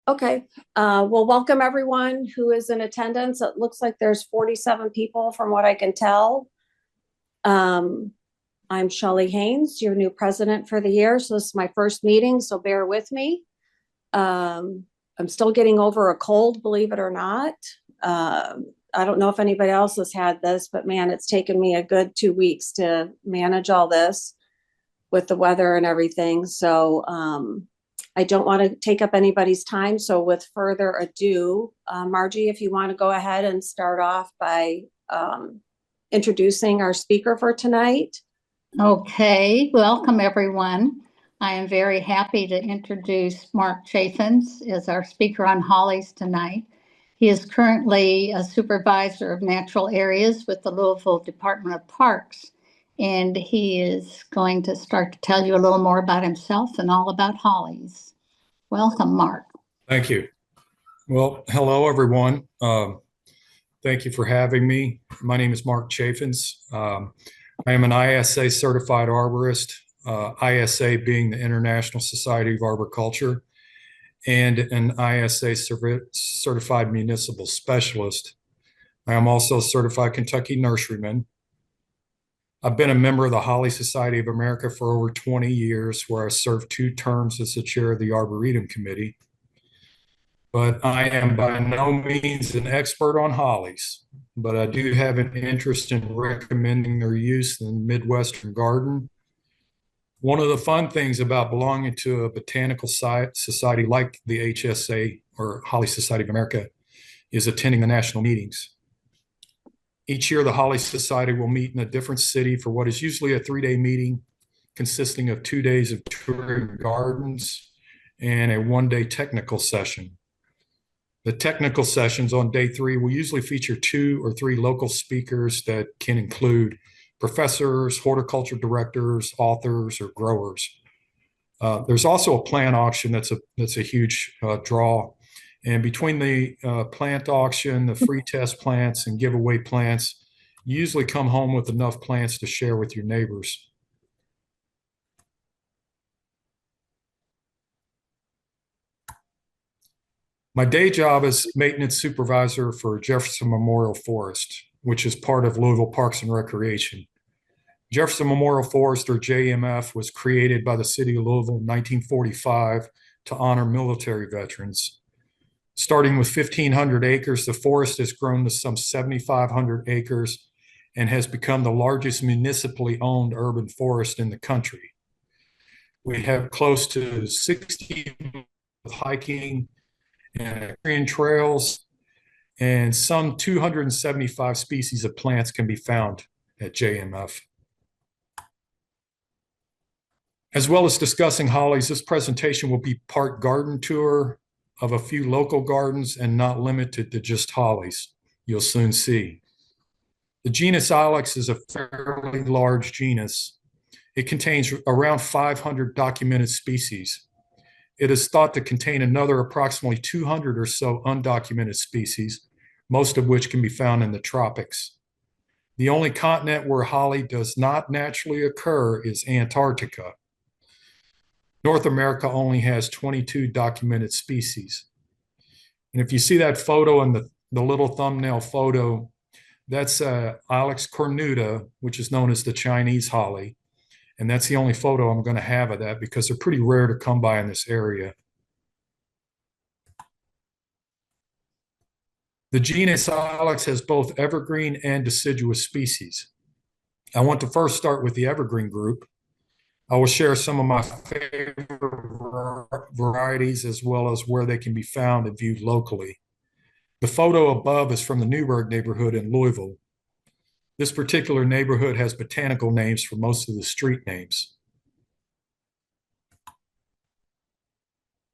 Okay, well, welcome everyone who is in attendance. It looks like there's 47 people from what I can tell. Um, I'm Shelley Haynes, your new president for the year. So this is my first meeting, so bear with me. I'm still getting over a cold, believe it or not. I don't know if anybody else has had this, but man, it's taken me a good 2 weeks to manage all this with the weather and everything. So I don't want to take up anybody's time. So with further ado, Margie, if you want to go ahead and start off by introducing our speaker for tonight. Okay, welcome everyone. I am very happy to introduce Mark Chaffins as our speaker on Hollies tonight. He is currently a supervisor of natural areas with the Louisville Department of Parks, and he is going to start to tell you a little more about himself and all about Hollies. Welcome, Mark. Thank you. Well, hello, everyone. Thank you for having me. My name is Mark Chaffins. I am an ISA certified arborist, ISA being the International Society of Arboriculture, and an ISA certified municipal specialist. I am also a certified Kentucky nurseryman. I've been a member of the Holly Society of America for over 20 years, where I served 2 terms as the chair of the Arboretum Committee. But I am by no means an expert on hollies, but I do have an interest in recommending their use in the Midwestern garden. One of the fun things about belonging to a botanical society like the HSA or Holly Society of America is attending the national meetings. Each year, the Holly Society will meet in a different city for what is usually a 3-day meeting consisting of 2 days of touring gardens and a 1-day technical session. The technical sessions on day 3 will usually feature 2 or 3 local speakers that can include professors, horticulture directors, authors, or growers. There's also a plant auction that's a huge draw. And between the plant auction, the free test plants, and giveaway plants, you usually come home with enough plants to share with your neighbors. My day job is maintenance supervisor for Jefferson Memorial Forest, which is part of Louisville Parks and Recreation. Jefferson Memorial Forest, or JMF, was created by the city of Louisville in 1945 to honor military veterans. Starting with 1,500 acres, the forest has grown to some 7,500 acres and has become the largest municipally owned urban forest in the country. We have close to 60 hiking and trails, and some 275 species of plants can be found at JMF. As well as discussing hollies, this presentation will be part garden tour of a few local gardens and not limited to just hollies. You'll soon see. The genus Ilex is a fairly large genus. It contains around 500 documented species. It is thought to contain another approximately 200 or so undocumented species, most of which can be found in the tropics. The only continent where holly does not naturally occur is Antarctica. North America only has 22 documented species. And if you see that photo in the little thumbnail photo, that's Ilex cornuta, which is known as the Chinese holly. And that's the only photo I'm going to have of that because they're pretty rare to come by in this area. The genus Ilex has both evergreen and deciduous species. I want to first start with the evergreen group. I will share some of my favorite varieties as well as where they can be found and viewed locally. The photo above is from the Newburgh neighborhood in Louisville. This particular neighborhood has botanical names for most of the street names.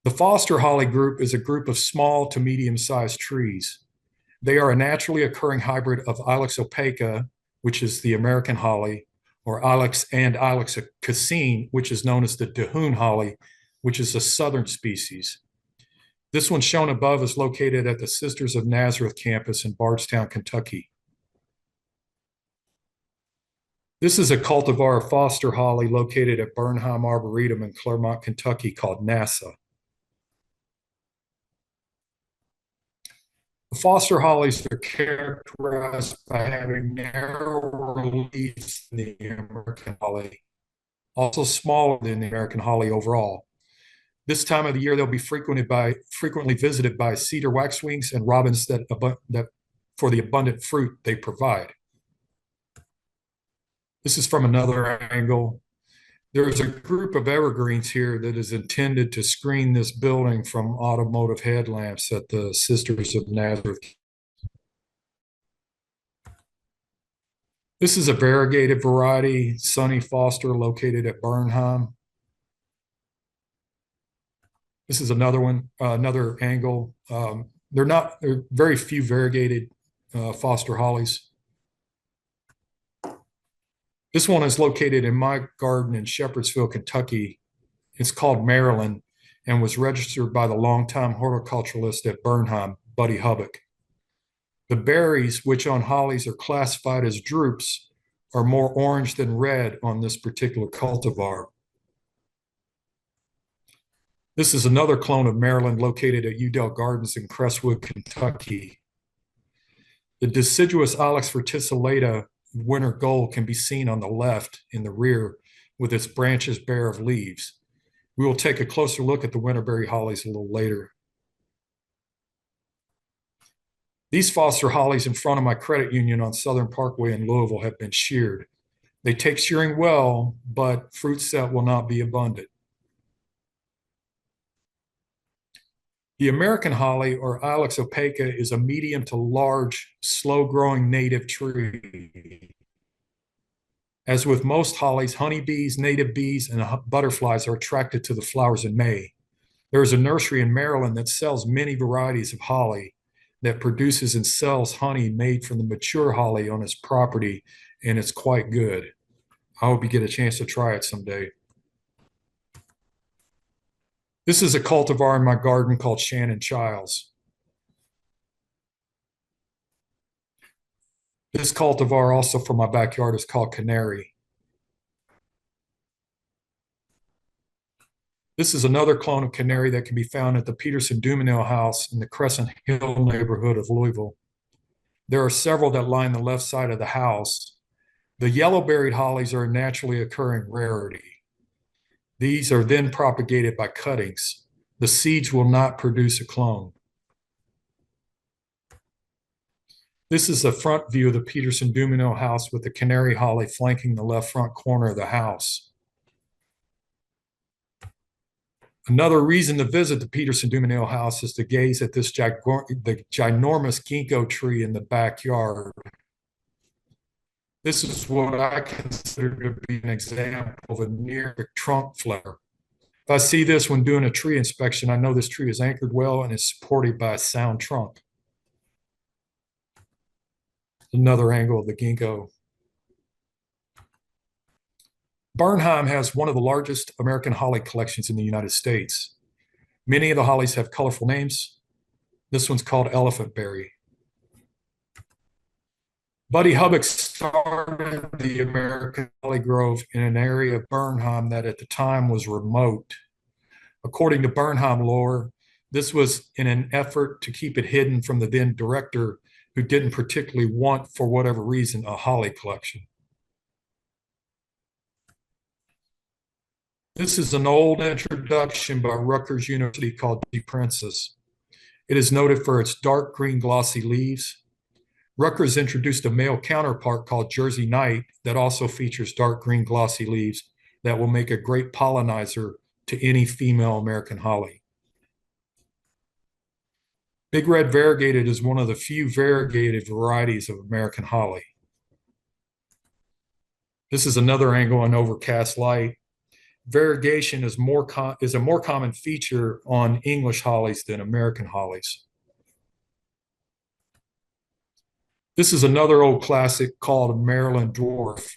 The Foster holly group is a group of small to medium-sized trees. They are a naturally occurring hybrid of Ilex opaca, which is the American holly, or Ilex and Ilex cassine, which is known as the Dahoon holly, which is a southern species. This one shown above is located at the Sisters of Nazareth campus in Bardstown, Kentucky. This is a cultivar of Foster holly located at Bernheim Arboretum in Claremont, Kentucky called NASA. The Foster hollies are characterized by having narrower leaves than the American holly, also smaller than the American holly overall. This time of the year, they'll be frequently visited by cedar waxwings and robins that for the abundant fruit they provide. This is from another angle. There's a group of evergreens here that is intended to screen this building from automotive headlamps at the Sisters of Nazareth. This is a variegated variety, Sunny Foster, located at Bernheim. This is another one, another angle. There are very few variegated Foster hollies. This one is located in my garden in Shepherdsville, Kentucky. It's called Maryland and was registered by the longtime horticulturalist at Bernheim, Buddy Hubbock. The berries, which on hollies are classified as drupes, are more orange than red on this particular cultivar. This is another clone of Maryland located at Udell Gardens in Crestwood, Kentucky. The deciduous Ilex verticillata winter gold can be seen on the left in the rear with its branches bare of leaves. We will take a closer look at the winterberry hollies a little later. These Foster hollies in front of my credit union on Southern Parkway in Louisville have been sheared. They take shearing well, but fruit set will not be abundant. The American holly, or Ilex opaca, is a medium to large, slow-growing native tree. As with most hollies, honeybees, native bees, and butterflies are attracted to the flowers in May. There is a nursery in Maryland that sells many varieties of holly, that produces and sells honey made from the mature holly on its property, and it's quite good. I hope you get a chance to try it someday. This is a cultivar in my garden called Shannon Childs. This cultivar, also from my backyard, is called Canary. This is another clone of Canary that can be found at the Peterson-Dumenil House in the Crescent Hill neighborhood of Louisville. There are several that line the left side of the house. The yellow-berried hollies are a naturally occurring rarity. These are then propagated by cuttings. The seeds will not produce a clone. This is the front view of the Peterson-Dumenil House with the Canary holly flanking the left front corner of the house. Another reason to visit the Peterson-Dumenil House is to gaze at this the ginormous ginkgo tree in the backyard. This is what I consider to be an example of a near trunk flare. If I see this when doing a tree inspection, I know this tree is anchored well and is supported by a sound trunk. Another angle of the ginkgo. Bernheim has one of the largest American holly collections in the United States. Many of the hollies have colorful names. This one's called Elephantberry. Buddy Hubbock started the American holly grove in an area of Bernheim that at the time was remote. According to Bernheim lore, this was in an effort to keep it hidden from the then director, who didn't particularly want, for whatever reason, a holly collection. This is an old introduction by Rutgers University called G. Princess. It is noted for its dark green glossy leaves. Rutgers introduced a male counterpart called Jersey Night that also features dark green glossy leaves that will make a great pollinizer to any female American holly. Big Red Variegated is one of the few variegated varieties of American holly. This is another angle on overcast light. Variegation is a more common feature on English hollies than American hollies. This is another old classic called Maryland Dwarf.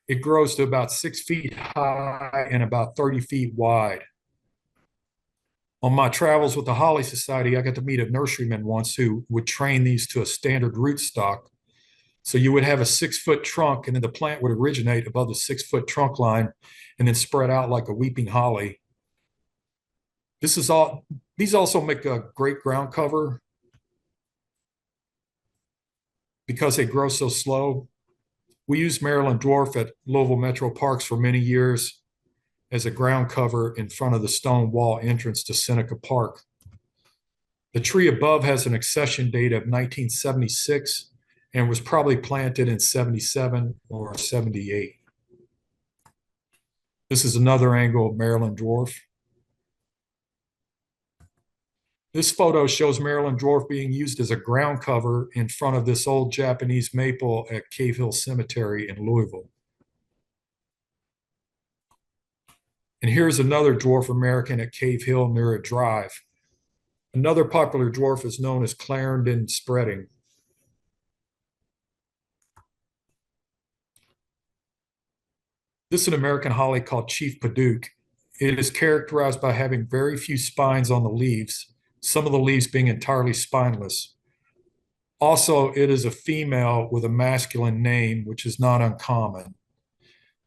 It grows to about 6 feet high and about 30 feet wide. On my travels with the Holly Society, I got to meet a nurseryman once who would train these to a standard rootstock. So you would have a 6-foot trunk, and then the plant would originate above the 6-foot trunk line and then spread out like a weeping holly. These also make a great ground cover. because they grow so slow, we used Maryland dwarf at Louisville Metro Parks for many years as a ground cover in front of the stone wall entrance to Seneca Park. The tree above has an accession date of 1976 and was probably planted in 77 or 78. This is another angle of Maryland dwarf. This photo shows Maryland dwarf being used as a ground cover in front of this old Japanese maple at Cave Hill Cemetery in Louisville. And here's another dwarf American at Cave Hill near a drive. Another popular dwarf is known as Clarendon Spreading. This is an American holly called Chief Paduke. It is characterized by having very few spines on the leaves, some of the leaves being entirely spineless. Also, it is a female with a masculine name, which is not uncommon.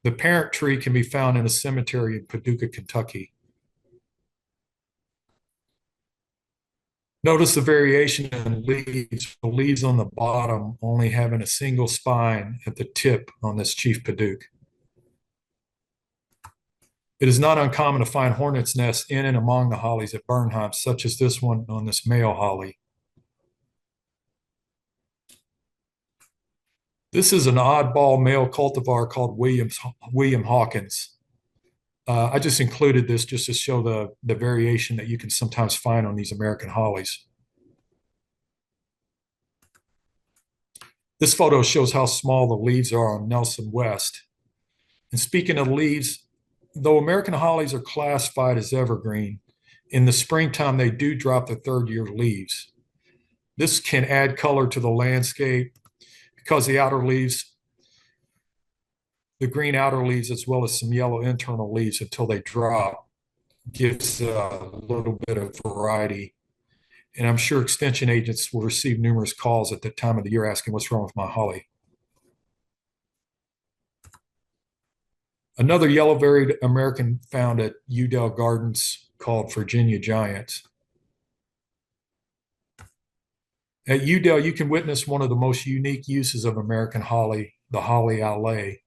The parent tree can be found in a cemetery in Paducah, Kentucky. Notice the variation in leaves, the leaves on the bottom only having a single spine at the tip on this Chief Paduke. It is not uncommon to find hornets' nests in and among the hollies at Bernheim, such as this one on this male holly. This is an oddball male cultivar called William Hawkins. I just included this just to show the variation that you can sometimes find on these American hollies. This photo shows how small the leaves are on Nelson West. And speaking of leaves, though American hollies are classified as evergreen, in the springtime they do drop their third-year leaves. This can add color to the landscape because the outer leaves, the green outer leaves as well as some yellow internal leaves until they drop, gives a little bit of variety. And I'm sure extension agents will receive numerous calls at the time of the year asking what's wrong with my holly. Another yellow-varied American found at Udell Gardens called Virginia Giant. At Udell, you can witness one of the most unique uses of American holly, the holly allée.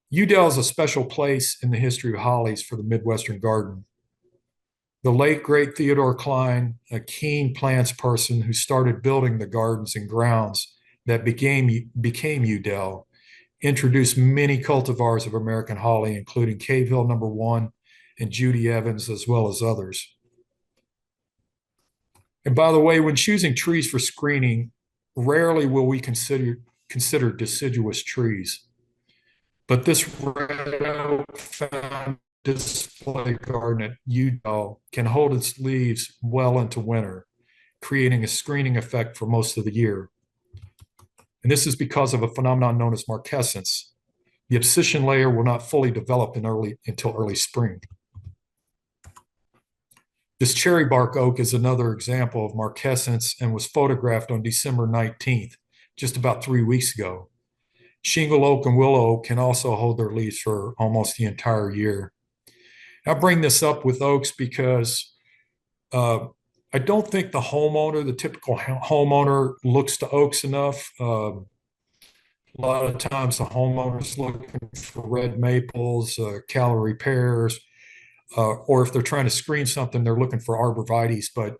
Udell is a special place in the history of hollies for the Midwestern garden. The late, great Theodore Klein, a keen plants person who started building the gardens and grounds that became Udell, introduced many cultivars of American holly, including Cave Hill No. 1 and Judy Evans, as well as others. And by the way, when choosing trees for screening, rarely will we consider deciduous trees. But this red oak found display garden at Udell can hold its leaves well into winter, creating a screening effect for most of the year. And this is because of a phenomenon known as marquescence. The abscission layer will not fully develop until early spring. This cherry bark oak is another example of marquescence and was photographed on December 19th, just about 3 weeks ago. Shingle oak and willow oak can also hold their leaves for almost the entire year. I bring this up with oaks because I don't think the typical homeowner looks to oaks enough. A lot of times the homeowner's looking for red maples, calorie pears, or if they're trying to screen something, they're looking for arborvitaes. But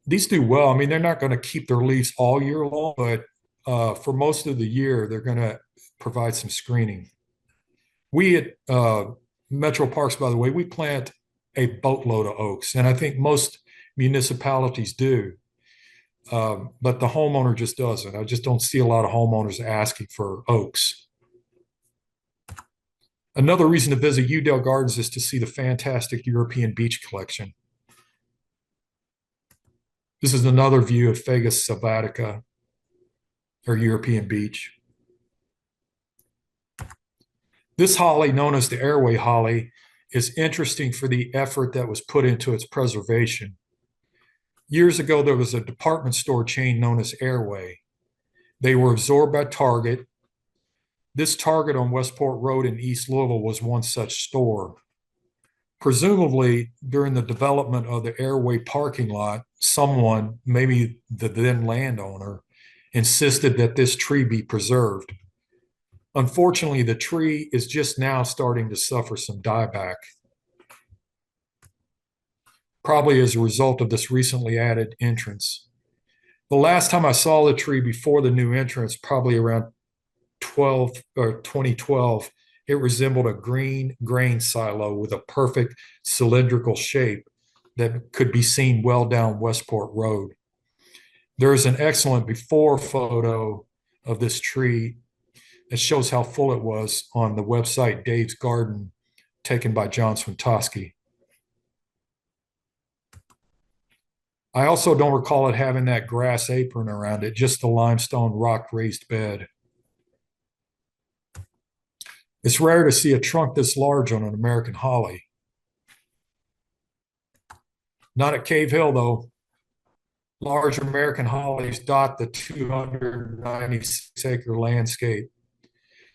these do well. I mean, they're not going to keep their leaves all year long, but for most of the year, they're going to provide some screening. We at Metro Parks, by the way, we plant a boatload of oaks, and I think most municipalities do, but the homeowner just doesn't. I just don't see a lot of homeowners asking for oaks. Another reason to visit Udell Gardens is to see the fantastic European beech collection. This is another view of Fagus sylvatica, or European beech. This holly, known as the airway holly, is interesting for the effort that was put into its preservation. Years ago, there was a department store chain known as Airway. They were absorbed by Target. This Target on Westport Road in East Louisville was one such store. Presumably, during the development of the airway parking lot, someone, maybe the then landowner, insisted that this tree be preserved. Unfortunately, the tree is just now starting to suffer some dieback, probably as a result of this recently added entrance. The last time I saw the tree before the new entrance, probably around 2012, it resembled a green grain silo with a perfect cylindrical shape that could be seen well down Westport Road. There is an excellent before photo of this tree that shows how full it was on the website Dave's Garden, taken by John Swintoski. I also don't recall it having that grass apron around it, just the limestone rock raised bed. It's rare to see a trunk this large on an American holly. Not at Cave Hill, though. Large American hollies dot the 296-acre landscape.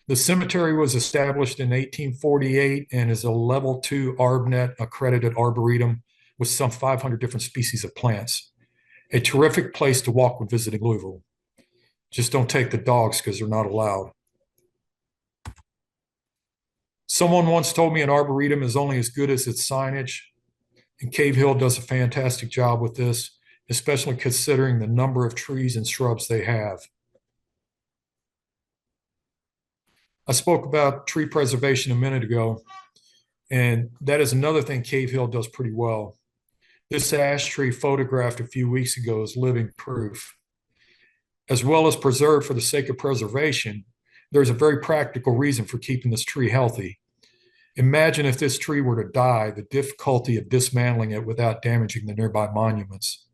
The cemetery was established in 1848 and is a level 2 ARBNet accredited arboretum with some 500 different species of plants. A terrific place to walk when visiting Louisville. Just don't take the dogs because they're not allowed. Someone once told me an arboretum is only as good as its signage, and Cave Hill does a fantastic job with this, especially considering the number of trees and shrubs they have. I spoke about tree preservation a minute ago, and that is another thing Cave Hill does pretty well. This ash tree photographed a few weeks ago is living proof. As well as preserved for the sake of preservation, there's a very practical reason for keeping this tree healthy. Imagine if this tree were to die, the difficulty of dismantling it without damaging the nearby monuments.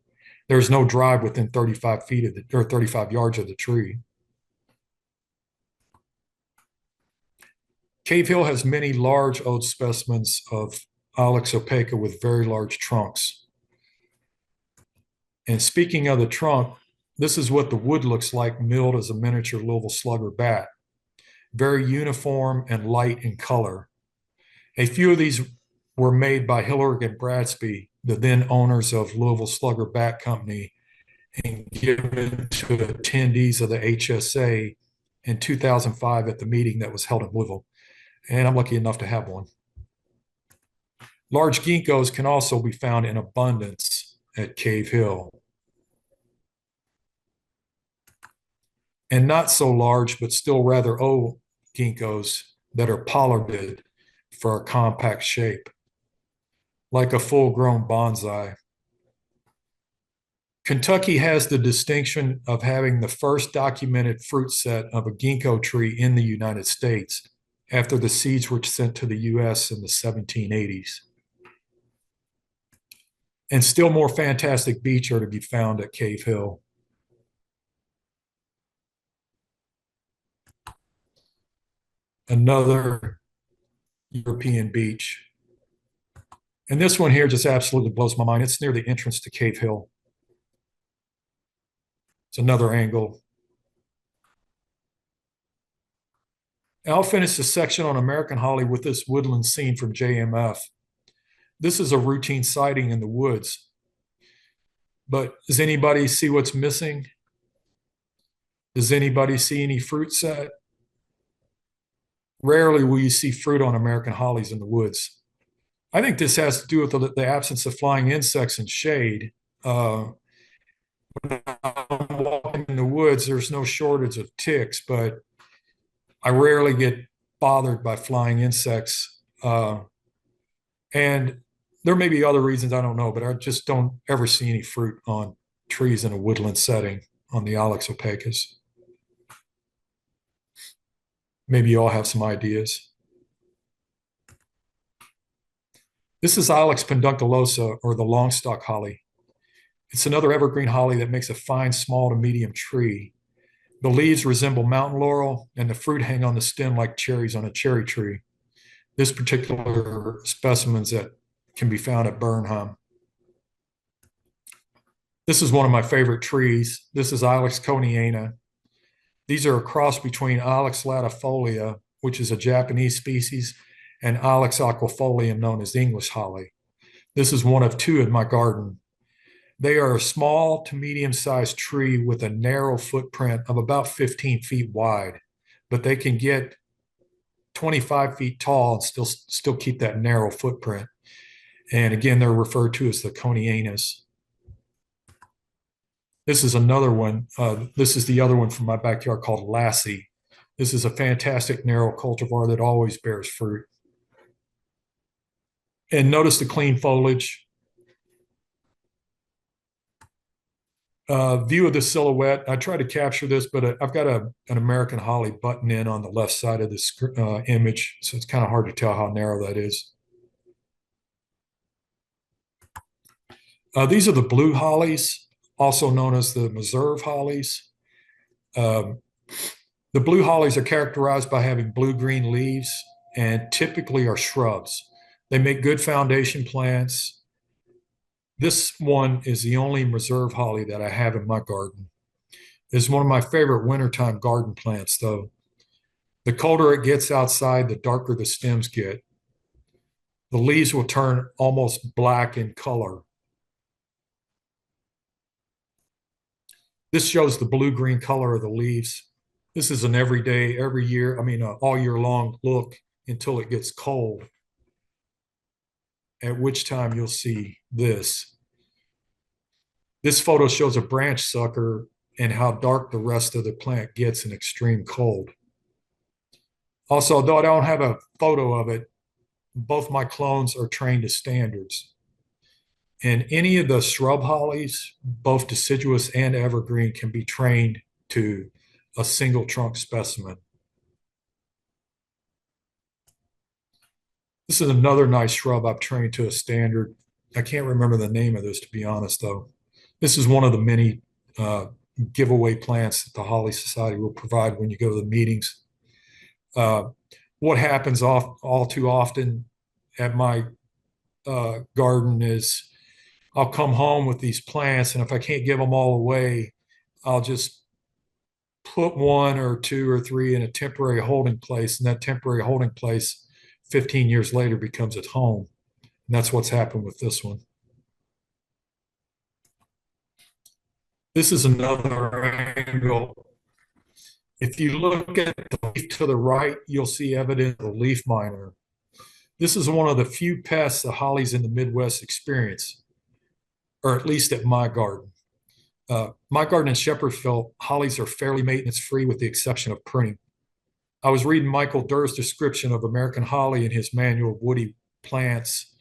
There's no drive within 35 feet of or 35 yards of the tree. Cave Hill has many large old specimens of Ilex opaca with very large trunks. And speaking of the trunk, this is what the wood looks like milled as a miniature Louisville slugger bat. Very uniform and light in color. A few of these were made by Hillerich and Bradsby, the then owners of Louisville Slugger Bat Company, and given to attendees of the HSA in 2005 at the meeting that was held in Louisville. And I'm lucky enough to have one. Large ginkgos can also be found in abundance at Cave Hill. And not so large, but still rather old ginkgos that are pollarded for a compact shape, like a full-grown bonsai. Kentucky has the distinction of having the first documented fruit set of a ginkgo tree in the United States after the seeds were sent to the US in the 1780s. And still more fantastic beech are to be found at Cave Hill. Another European beech. And this one here just absolutely blows my mind. It's near the entrance to Cave Hill. It's another angle. I'll finish the section on American holly with this woodland scene from JMF. This is a routine sighting in the woods. But does anybody see what's missing? Does anybody see any fruit set? Rarely will you see fruit on American hollies in the woods. I think this has to do with the absence of flying insects and shade. When I'm walking in the woods, there's no shortage of ticks, but I rarely get bothered by flying insects. And there may be other reasons, I don't know, but I just don't ever see any fruit on trees in a woodland setting on the Ilex opacus. Maybe you all have some ideas. This is Ilex pedunculosa, or the longstalk holly. It's another evergreen holly that makes a fine small to medium tree. The leaves resemble mountain laurel, and the fruit hang on the stem like cherries on a cherry tree. This particular specimens that can be found at Bernheim. This is one of my favorite trees. This is Ilex coniana. These are a cross between Ilex latifolia, which is a Japanese species, and Ilex aquifolium, known as English holly. This is one of two in my garden. They are a small to medium-sized tree with a narrow footprint of about 15 feet wide, but they can get 25 feet tall and still keep that narrow footprint. And again, they're referred to as the conianus. This is another one. This is the other one from my backyard called Lassie. This is a fantastic narrow cultivar that always bears fruit. And notice the clean foliage. View of the silhouette. I tried to capture this, but I've got an American holly button in on the left side of this image, so it's kind of hard to tell how narrow that is. These are the blue hollies, also known as the Meserve hollies. The blue hollies are characterized by having blue-green leaves and typically are shrubs. They make good foundation plants. This one is the only Meserve holly that I have in my garden. It's one of my favorite wintertime garden plants, though. The colder it gets outside, the darker the stems get. The leaves will turn almost black in color. This shows the blue-green color of the leaves. This is an everyday, every year, all year long look until it gets cold, at which time you'll see this. This photo shows a branch sucker and how dark the rest of the plant gets in extreme cold. Also, though I don't have a photo of it, both my clones are trained to standards. And any of the shrub hollies, both deciduous and evergreen, can be trained to a single trunk specimen. This is another nice shrub I've trained to a standard. I can't remember the name of this, to be honest, though. This is one of the many giveaway plants that the Holly Society will provide when you go to the meetings. What happens all too often at my garden is I'll come home with these plants, and if I can't give them all away, I'll just put one or two or three in a temporary holding place, and that temporary holding place 15 years later becomes at home. And that's what's happened with this one. This is another angle. If you look at the leaf to the right, you'll see evidence of the leaf miner. This is one of the few pests the hollies in the Midwest experience, or at least at my garden. My garden in Shepherdsville, hollies are fairly maintenance-free with the exception of pruning. I was reading Michael Durr's description of American holly in his manual of woody plants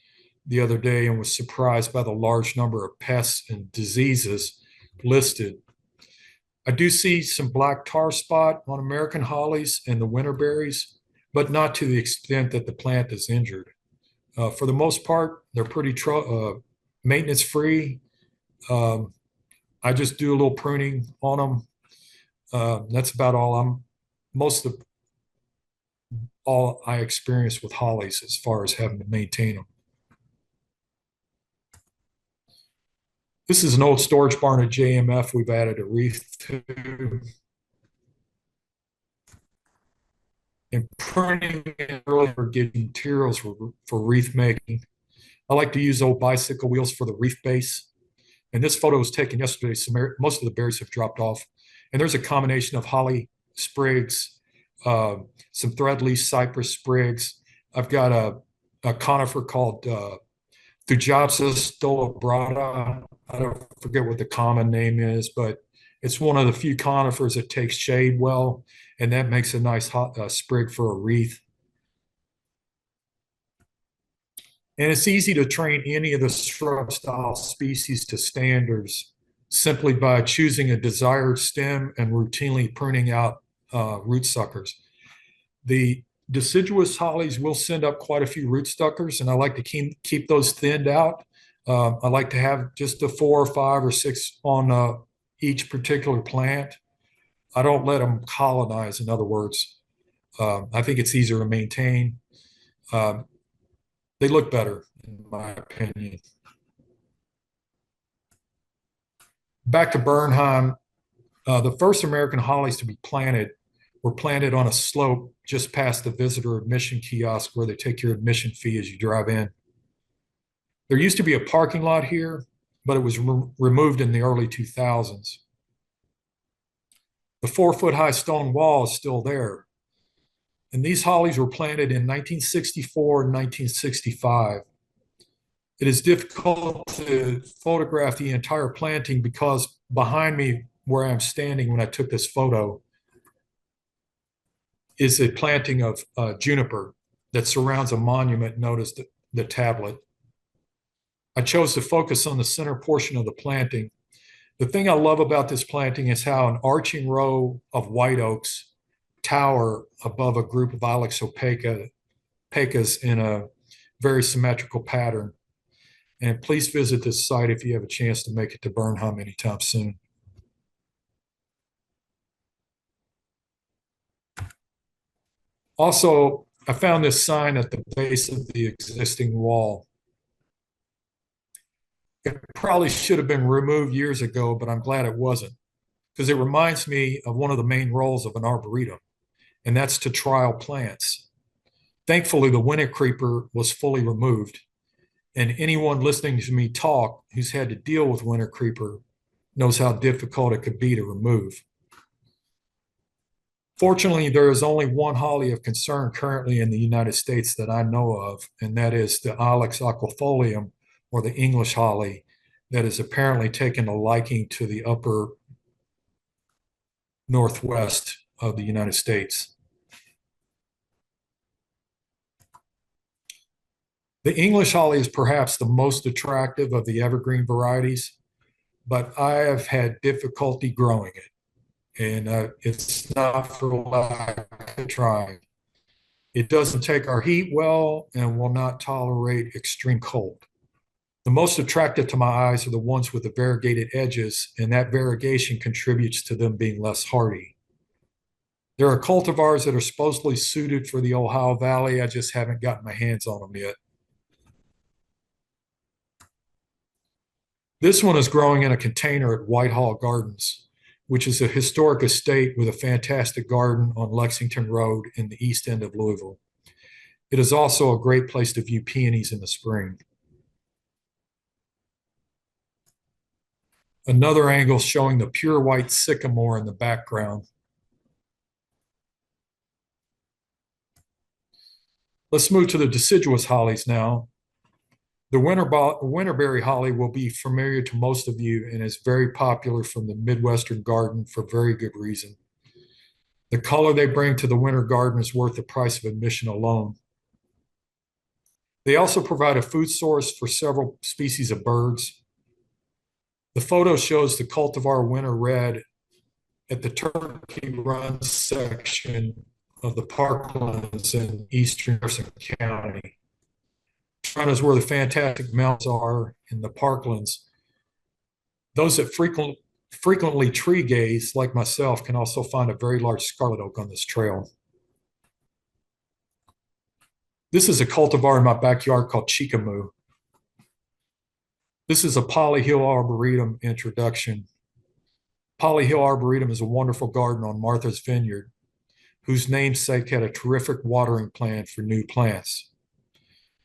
the other day and was surprised by the large number of pests and diseases listed. I do see some black tar spot on American hollies and the winterberries, but not to the extent that the plant is injured. For the most part, they're pretty maintenance-free. I just do a little pruning on them. That's about all. All I experience with hollies as far as having to maintain them. This is an old storage barn at JMF we've added a wreath to. And pruning and really for getting materials for wreath making. I like to use old bicycle wheels for the wreath base. And this photo was taken yesterday, so most of the berries have dropped off. And there's a combination of holly sprigs, some threadleaf cypress sprigs. I've got a conifer called Thujaca stolobrata. I don't forget what the common name is, but it's one of the few conifers that takes shade well, and that makes a nice sprig for a wreath. And it's easy to train any of the shrub style species to standards simply by choosing a desired stem and routinely pruning out root suckers. The deciduous hollies will send up quite a few root suckers, and I like to keep those thinned out. I like to have just the 4 or 5 or 6 on each particular plant. I don't let them colonize, in other words. I think it's easier to maintain. They look better, in my opinion. Back to Bernheim, the first American hollies to be planted were planted on a slope just past the visitor admission kiosk where they take your admission fee as you drive in. There used to be a parking lot here, but it was removed in the early 2000s. The 4-foot high stone wall is still there. And these hollies were planted in 1964 and 1965. It is difficult to photograph the entire planting because behind me, where I'm standing when I took this photo, is a planting of juniper that surrounds a monument known as the tablet. I chose to focus on the center portion of the planting. The thing I love about this planting is how an arching row of white oaks tower above a group of Ilex opacas in a very symmetrical pattern. And please visit this site if you have a chance to make it to Burnham anytime soon. Also, I found this sign at the base of the existing wall. It probably should have been removed years ago, but I'm glad it wasn't, because it reminds me of one of the main roles of an arboretum, and that's to trial plants. Thankfully, the winter creeper was fully removed, and anyone listening to me talk who's had to deal with winter creeper knows how difficult it could be to remove. Fortunately, there is only one holly of concern currently in the United States that I know of, and that is the Ilex aquifolium, or the English holly, that has apparently taken a liking to the upper northwest of the United States. The English holly is perhaps the most attractive of the evergreen varieties, but I have had difficulty growing it. And it's not for lack of trying. It doesn't take our heat well and will not tolerate extreme cold. The most attractive to my eyes are the ones with the variegated edges, and that variegation contributes to them being less hardy. There are cultivars that are supposedly suited for the Ohio Valley. I just haven't gotten my hands on them yet. This one is growing in a container at Whitehall Gardens, which is a historic estate with a fantastic garden on Lexington Road in the east end of Louisville. It is also a great place to view peonies in the spring. Another angle showing the pure white sycamore in the background. Let's move to the deciduous hollies now. The winterberry holly will be familiar to most of you and is very popular from the Midwestern garden for very good reason. The color they bring to the winter garden is worth the price of admission alone. They also provide a food source for several species of birds. The photo shows the cultivar winter red at the Turkey Run section of the parklands in eastern Jefferson County. Run is where the fantastic mountains are in the parklands. Those that frequently tree gaze, like myself, can also find a very large scarlet oak on this trail. This is a cultivar in my backyard called Chikamu. This is a Polly Hill Arboretum introduction. Polly Hill Arboretum is a wonderful garden on Martha's Vineyard, whose namesake had a terrific watering plan for new plants.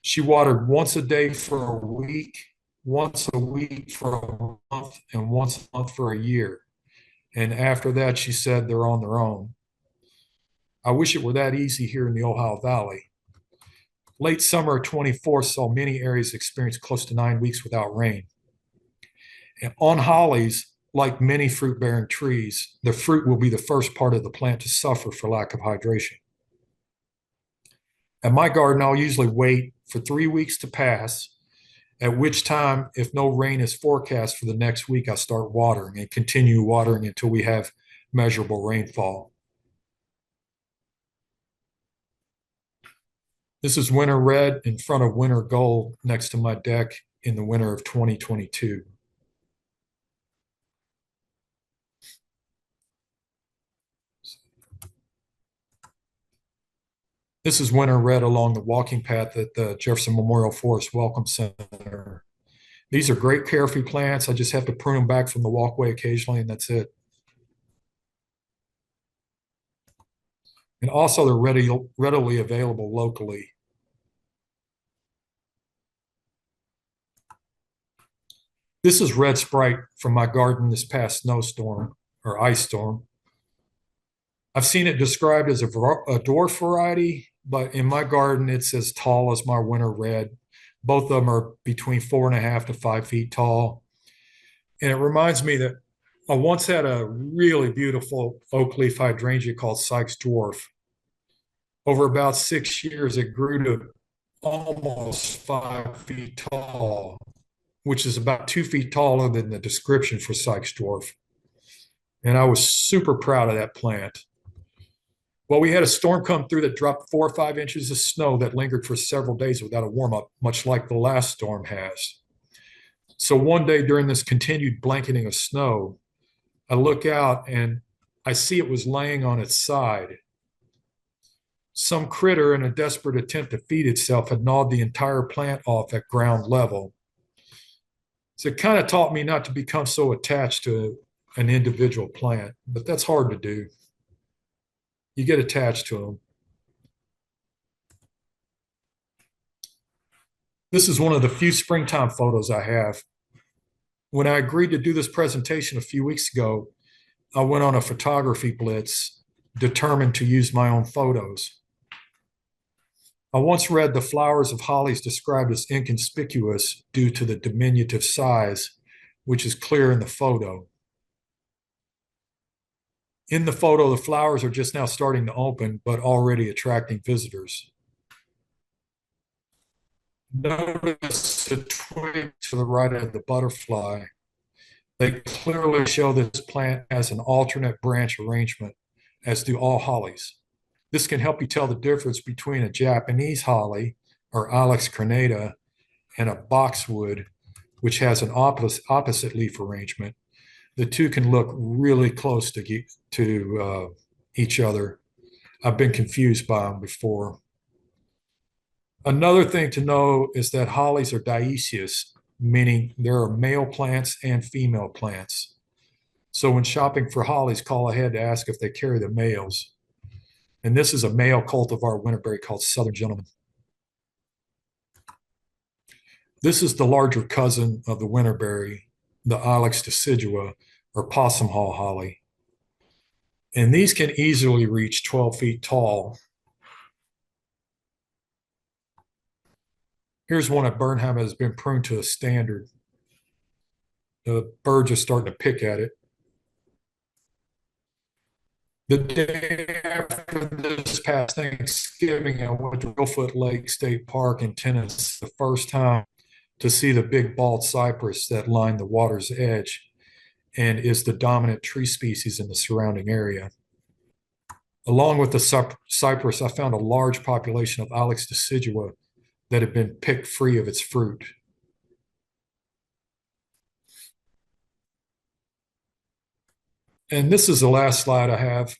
She watered once a day for a week, once a week for a month, and once a month for a year. And after that, she said they're on their own. I wish it were that easy here in the Ohio Valley. Late summer of 24 saw many areas experience close to 9 weeks without rain. And on hollies, like many fruit-bearing trees, the fruit will be the first part of the plant to suffer for lack of hydration. At my garden, I'll usually wait for 3 weeks to pass, at which time, if no rain is forecast for the next week, I start watering and continue watering until we have measurable rainfall. This is winter red in front of winter gold next to my deck in the winter of 2022. This is winter red along the walking path at the Jefferson Memorial Forest Welcome Center. These are great carefree plants. I just have to prune them back from the walkway occasionally, and that's it. And also they're readily available locally. This is red Sprite from my garden this past snowstorm or ice storm. I've seen it described as a dwarf variety, but in my garden, it's as tall as my winter red. Both of them are between 4.5 to 5 feet tall. And it reminds me that I once had a really beautiful oak leaf hydrangea called Sykes Dwarf. Over about 6 years, it grew to almost 5 feet tall, which is about 2 feet taller than the description for Sykes Dwarf. And I was super proud of that plant. Well, we had a storm come through that dropped 4 or 5 inches of snow that lingered for several days without a warm up, much like the last storm has. So one day during this continued blanketing of snow, I look out and I see it was laying on its side. Some critter, in a desperate attempt to feed itself, had gnawed the entire plant off at ground level. So it kind of taught me not to become so attached to an individual plant, but that's hard to do. You get attached to them. This is one of the few springtime photos I have. When I agreed to do this presentation a few weeks ago, I went on a photography blitz, determined to use my own photos. I once read the flowers of hollies described as inconspicuous due to the diminutive size, which is clear in the photo. In the photo, the flowers are just now starting to open, but already attracting visitors. Notice the twig to the right of the butterfly. They clearly show this plant has an alternate branch arrangement, as do all hollies. This can help you tell the difference between a Japanese holly, or Ilex crenata, and a boxwood, which has an opposite leaf arrangement. The two can look really close to each other. I've been confused by them before. Another thing to know is that hollies are dioecious, meaning there are male plants and female plants. So when shopping for hollies, call ahead to ask if they carry the males. And this is a male cultivar winterberry called Southern Gentleman. This is the larger cousin of the winterberry, the Ilex decidua, or possum haw holly. And these can easily reach 12 feet tall. Here's one at Burnham that has been pruned to a standard. The birds are starting to pick at it. The day after this past Thanksgiving, I went to Reelfoot Lake State Park in Tennessee the first time to see the big bald cypress that lined the water's edge and is the dominant tree species in the surrounding area. Along with the cypress, I found a large population of Ilex decidua that had been picked free of its fruit. And this is the last slide I have.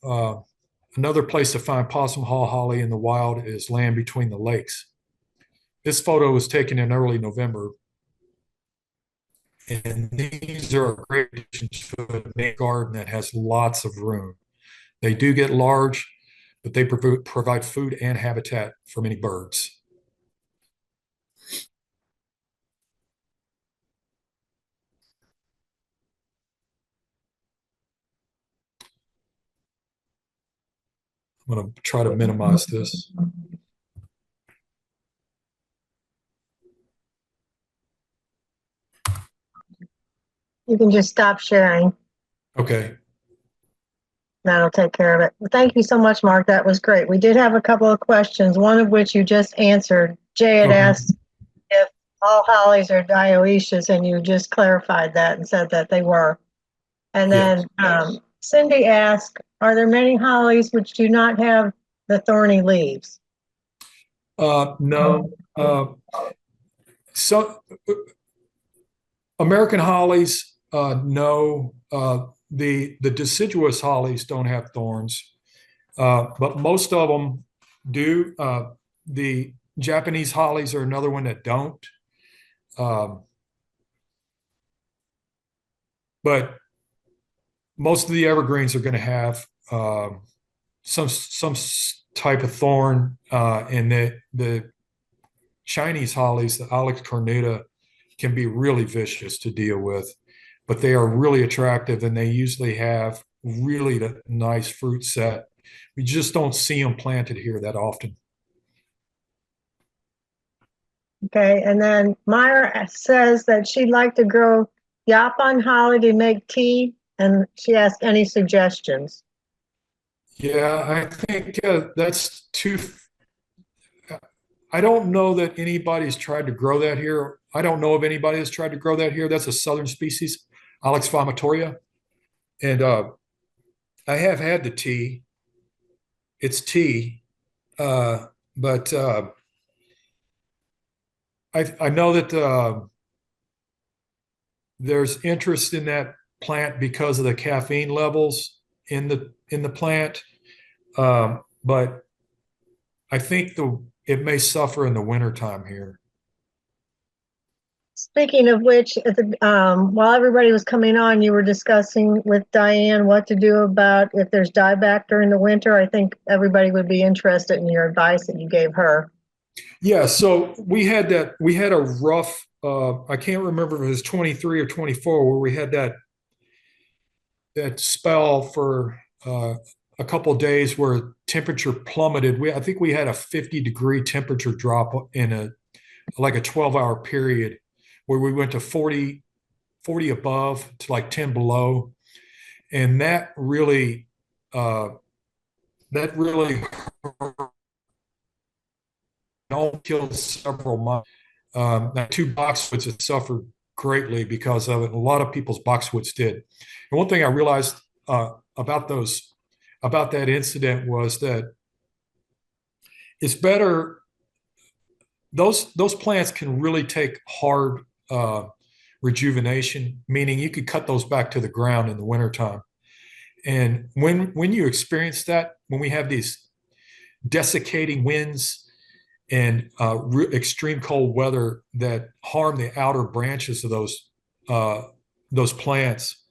Another place to find possum haw holly in the wild is land between the lakes. This photo was taken in early November. And these are a great addition to a main garden that has lots of room. They do get large, but they provide food and habitat for many birds. I'm going to try to minimize this. You can just stop sharing. Okay. That'll take care of it. Well, thank you so much, Mark. That was great. We did have a couple of questions, one of which you just answered. Jay had asked if all hollies are dioecious, and you just clarified that and said that they were. And then Cindy asked, are there many hollies which do not have the thorny leaves? No. So American hollies, no. The deciduous hollies don't have thorns, but most of them do. The Japanese hollies are another one that don't. But most of the evergreens are going to have type of thorn, and the Chinese hollies, the Alex cornuta, can be really vicious to deal with, but they are really attractive and they usually have really nice fruit set. We just don't see them planted here that often. Okay, and then Myra says that she'd like to grow Yaupon holly to make tea, and she asked any suggestions. Yeah, I think that's too. I don't know that anybody's tried to grow that here. I don't know of anybody that's tried to grow that here. That's a southern species, Alex vomitoria. And I have had the tea. It's tea, but I know that there's interest in that plant because of the caffeine levels in the plant. But I think it may suffer in the wintertime here. Speaking of which, while everybody was coming on, you were discussing with Diane what to do about if there's dieback during the winter. I think everybody would be interested in your advice that you gave her. Yeah, so we had a rough, I can't remember if it was 23 or 24, where we had that spell for a couple of days where temperature plummeted. I think we had a 50-degree temperature drop in a 12-hour period where we went to 40 above to like 10 below. And that really killed several months. Now, 2 boxwoods have suffered greatly because of it. A lot of people's boxwoods did. And one thing I realized about that incident was that it's better. Those plants can really take hard rejuvenation, meaning you could cut those back to the ground in the wintertime. And when you experience that, when we have these desiccating winds and extreme cold weather that harm the outer branches of those plants,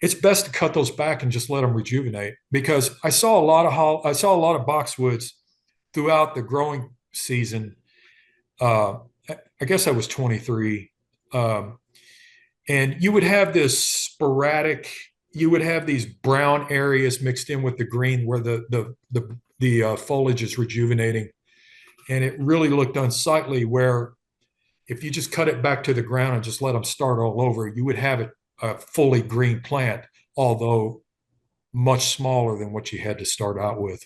it's best to cut those back and just let them rejuvenate. Because I saw a lot of boxwoods throughout the growing season. I guess I was 23, and you would have this sporadic. You would have these brown areas mixed in with the green where the foliage is rejuvenating, and it really looked unsightly. Where if you just cut it back to the ground and just let them start all over, you would have a fully green plant, although much smaller than what you had to start out with.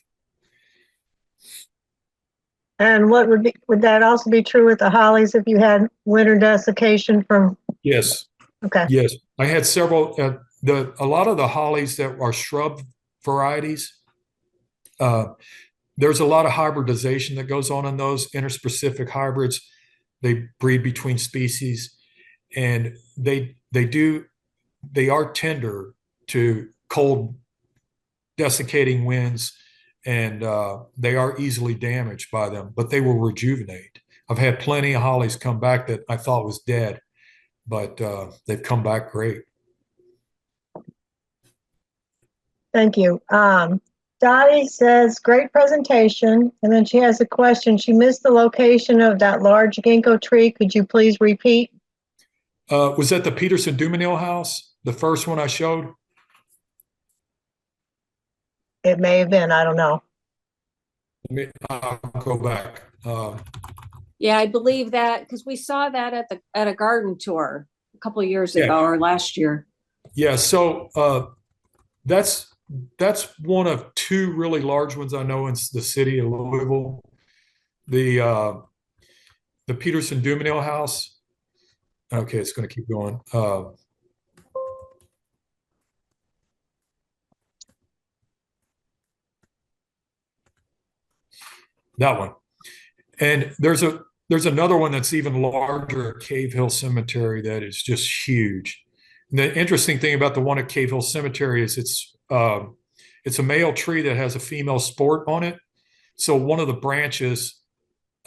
And would that also be true with the hollies if you had winter desiccation from? Yes. Okay. Yes, I had several. A lot of the hollies that are shrub varieties, there's a lot of hybridization that goes on in those interspecific hybrids. They breed between species, and they are tender to cold, desiccating winds, and they are easily damaged by them, but they will rejuvenate. I've had plenty of hollies come back that I thought was dead, but they've come back great. Thank you. Dottie says, great presentation. And then she has a question. She missed the location of that large ginkgo tree. Could you please repeat? Was that the Peterson Dumanil house, the first one I showed? It may have been, I don't know. I'll go back. Yeah, I believe that because we saw that at a garden tour a couple of years ago or last year. Yeah, so that's one of 2 really large ones I know in the city of Louisville. The Peterson Dumanil house. Okay, it's going to keep going. That one. And there's another one that's even larger, Cave Hill Cemetery, that is just huge. And the interesting thing about the one at Cave Hill Cemetery is it's a male tree that has a female sport on it. So one of the branches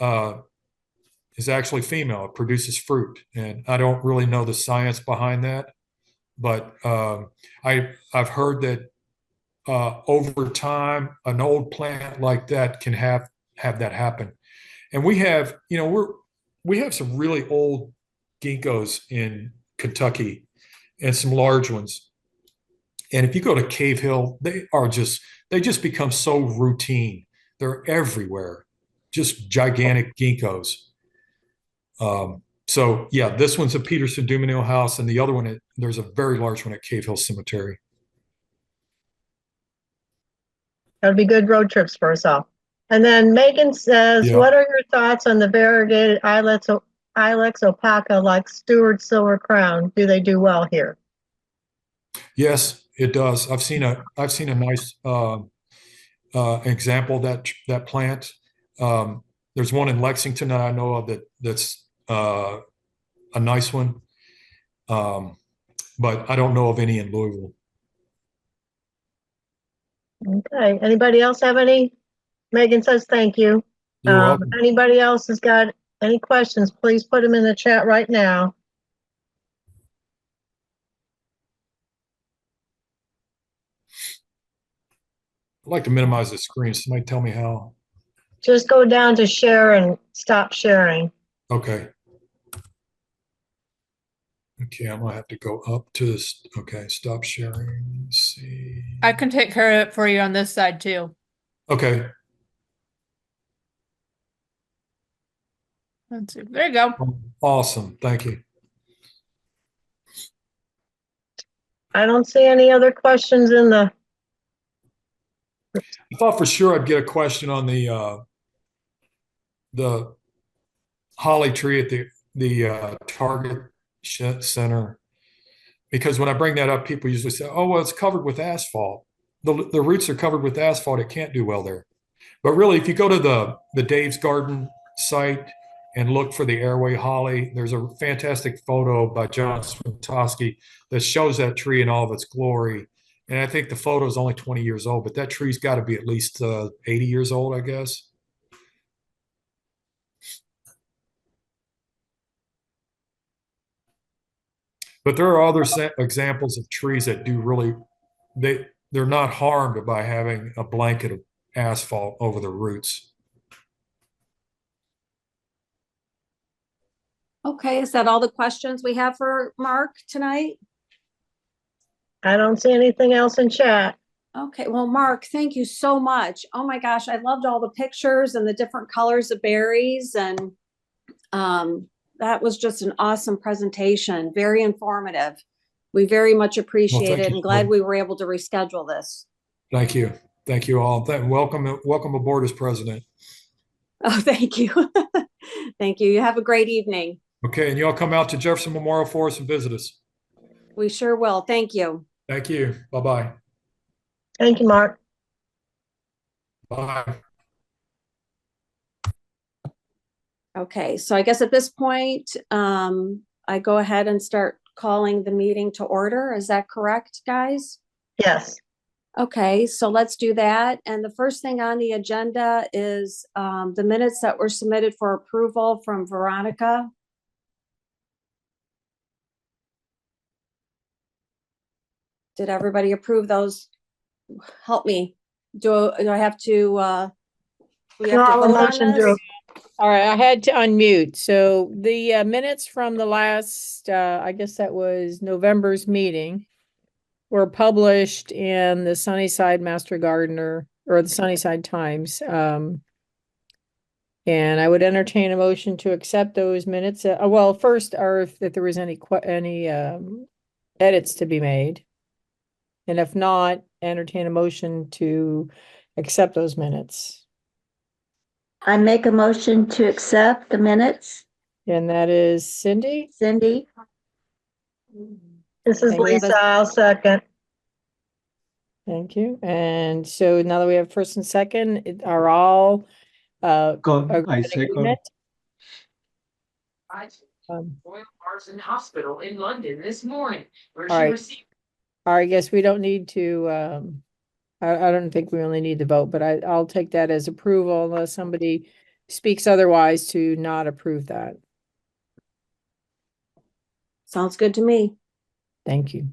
is actually female. It produces fruit, and I don't really know the science behind that, but I've heard that over time, an old plant like that can have that happen. And we have, we have some really old ginkgos in Kentucky and some large ones. And if you go to Cave Hill, they just become so routine. They're everywhere, just gigantic ginkgos. So yeah, this one's a Peterson Dumino house, and the other one, there's a very large one at Cave Hill Cemetery. That'd be good road trips for us all. And then Megan says, Yeah. what are your thoughts on the variegated Ilex opaca like Stewart Silver Crown? Do they do well here? Yes, it does. I've seen a nice example of that plant. There's one in Lexington that I know of that's a nice one, but I don't know of any in Louisville. Okay. Anybody else have any? Megan says thank you. You're welcome. If anybody else has got any questions, please put them in the chat right now. I'd like to minimize the screen. Somebody tell me how. Just go down to share and stop sharing. Okay. Okay, I'm gonna have to go up to this. Okay, stop sharing. Let's see. I can take care of it for you on this side too. Okay. Let's see. There you go. Awesome. Thank you. I don't see any other questions in the, I thought for sure I'd get a question on the holly tree at the Target Center, because when I bring that up, people usually say, "Oh, well, it's covered with asphalt. The roots are covered with asphalt. It can't do well there." But really, if you go to the Dave's Garden site and look for the airway holly, there's a fantastic photo by John Smitosky that shows that tree in all of its glory. And I think the photo is only 20 years old, but that tree's got to be at least 80 years old, I guess. But there are other examples of trees that do really, they're not harmed by having a blanket of asphalt over the roots. Okay, is that all the questions we have for Mark tonight? I don't see anything else in chat. Okay, well, Mark, thank you so much. Oh my gosh, I loved all the pictures and the different colors of berries, and that was just an awesome presentation, very informative. We very much appreciate thank it you. and glad we were able to reschedule this. Thank you. Thank you all. Welcome aboard as president. Oh, thank you. Thank you. You have a great evening. Okay, and y'all come out to Jefferson Memorial Forest and visit us. We sure will. Thank you. Thank you. Bye-bye. Thank you, Mark. Bye. Okay, so I guess at this point, I go ahead and start calling the meeting to order. Is that correct, guys? Yes. Okay, so let's do that. And the first thing on the agenda is the minutes that were submitted for approval from Veronica. Did everybody approve those? Help me. Do I have to, we have to I'll vote on motion to- this? All right, I had to unmute. So the minutes from the last, I guess that was November's meeting, were published in the Sunnyside Master Gardener or the Sunnyside Times. And I would entertain a motion to accept those minutes. Well, first, or if there was any edits to be made. And if not, entertain a motion to accept those minutes. I make a motion to accept the minutes. And that is Cindy. Cindy? This is Thank you. Lisa. I'll second. Thank you. And so now that we have first and second, are all I in second. agreement? Royal Marsden Hospital in London this morning, where All she right. received. I guess we don't need to, I don't think we only need to vote, but I'll take that as approval unless somebody speaks otherwise to not approve that. Sounds good to me. Thank you.